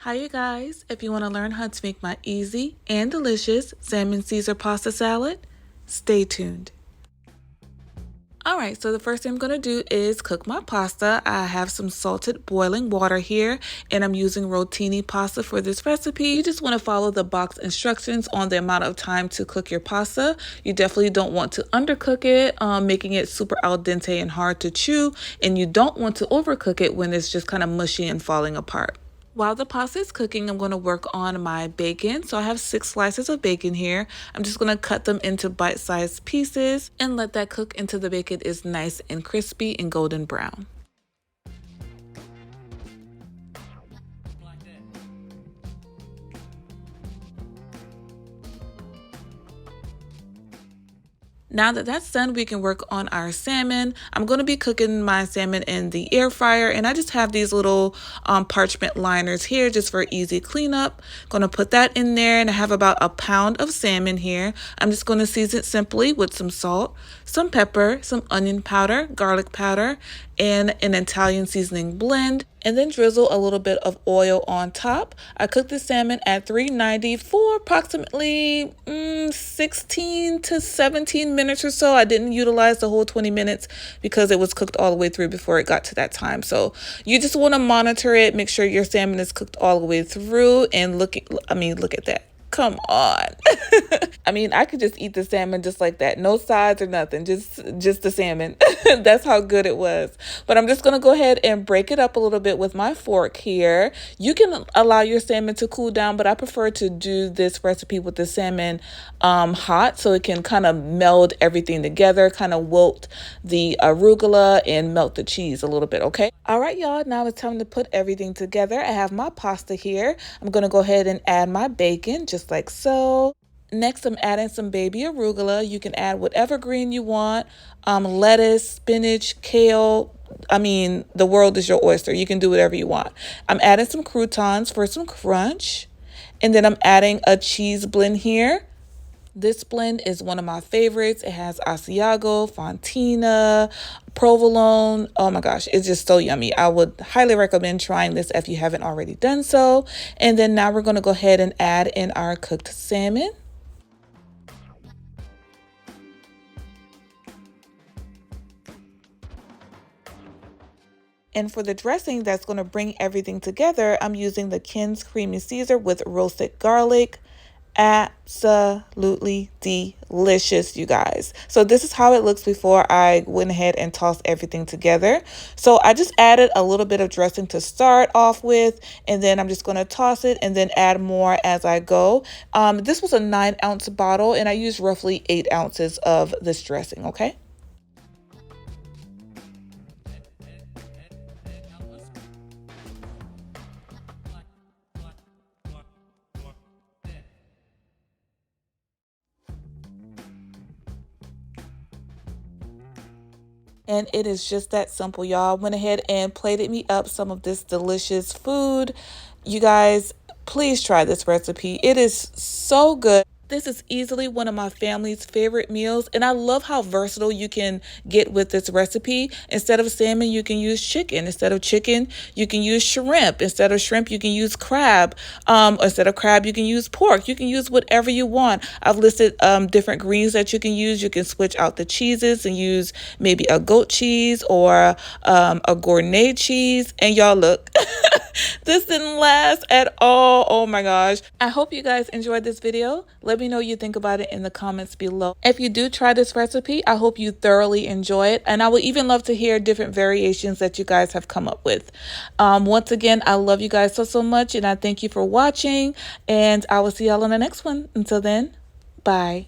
Hi you guys, if you want to learn how to make my easy and delicious salmon Caesar pasta salad, stay tuned. Alright, so the first thing I'm going to do is cook my pasta. I have some salted boiling water here and I'm using rotini pasta for this recipe. You just want to follow the box instructions on the amount of time to cook your pasta. You definitely don't want to undercook it, making it super al dente and hard to chew, and you don't want to overcook it when it's just kind of mushy and falling apart. While the pasta is cooking, I'm going to work on my bacon. So I have 6 slices of bacon here. I'm just going to cut them into bite-sized pieces and let that cook until the bacon is nice and crispy and golden brown. Now that that's done, we can work on our salmon. I'm going to be cooking my salmon in the air fryer, and I just have these little parchment liners here just for easy cleanup. Going to put that in there, and I have about a pound of salmon here. I'm just going to season it simply with some salt, some pepper, some onion powder, garlic powder, and an Italian seasoning blend, and then drizzle a little bit of oil on top. I cooked the salmon at 390 for approximately 16 to 17 minutes or so. I didn't utilize the whole 20 minutes because it was cooked all the way through before it got to that time. So you just want to monitor it, make sure your salmon is cooked all the way through, and look at that. Come on. I mean, I could just eat the salmon just like that. No sides or nothing. Just the salmon. That's how good it was. But I'm just going to go ahead and break it up a little bit with my fork here. You can allow your salmon to cool down, but I prefer to do this recipe with the salmon hot so it can kind of meld everything together, kind of wilt the arugula and melt the cheese a little bit, okay? All right, y'all. Now it's time to put everything together. I have my pasta here. I'm going to go ahead and add my bacon just like so. Next, I'm adding some baby arugula. You can add whatever green you want, lettuce, spinach, kale. I mean, the world is your oyster. You can do whatever you want. I'm adding some croutons for some crunch. And then I'm adding a cheese blend here. This blend is one of my favorites. It has Asiago, fontina, provolone. Oh my gosh, it's just so yummy. I would highly recommend trying this if you haven't already done so. And then now we're going to go ahead and add in our cooked salmon. And for the dressing that's going to bring everything together, I'm using the Ken's Creamy Caesar with roasted garlic. Absolutely delicious, you guys. So this is how it looks before I went ahead and tossed everything together. So I just added a little bit of dressing to start off with, and then I'm just going to toss it and then add more as I go. This was a 9-ounce bottle, and I used roughly 8 ounces of this dressing, okay? And it is just that simple, y'all. Went ahead and plated me up some of this delicious food. You guys, please try this recipe. It is so good. This is easily one of my family's favorite meals, and I love how versatile you can get with this recipe. Instead of salmon, you can use chicken. Instead of chicken, you can use shrimp. Instead of shrimp, you can use crab. Instead of crab, you can use pork. You can use whatever you want. I've listed different greens that you can use. You can switch out the cheeses and use maybe a goat cheese or a gourmet cheese. And y'all look, this didn't last at all. Oh my gosh. I hope you guys enjoyed this video. Let me know what you think about it in the comments below. If you do try this recipe, I hope you thoroughly enjoy it. And I would even love to hear different variations that you guys have come up with. Once again, I love you guys so much, and I thank you for watching. And I will see y'all on the next one. Until then, bye.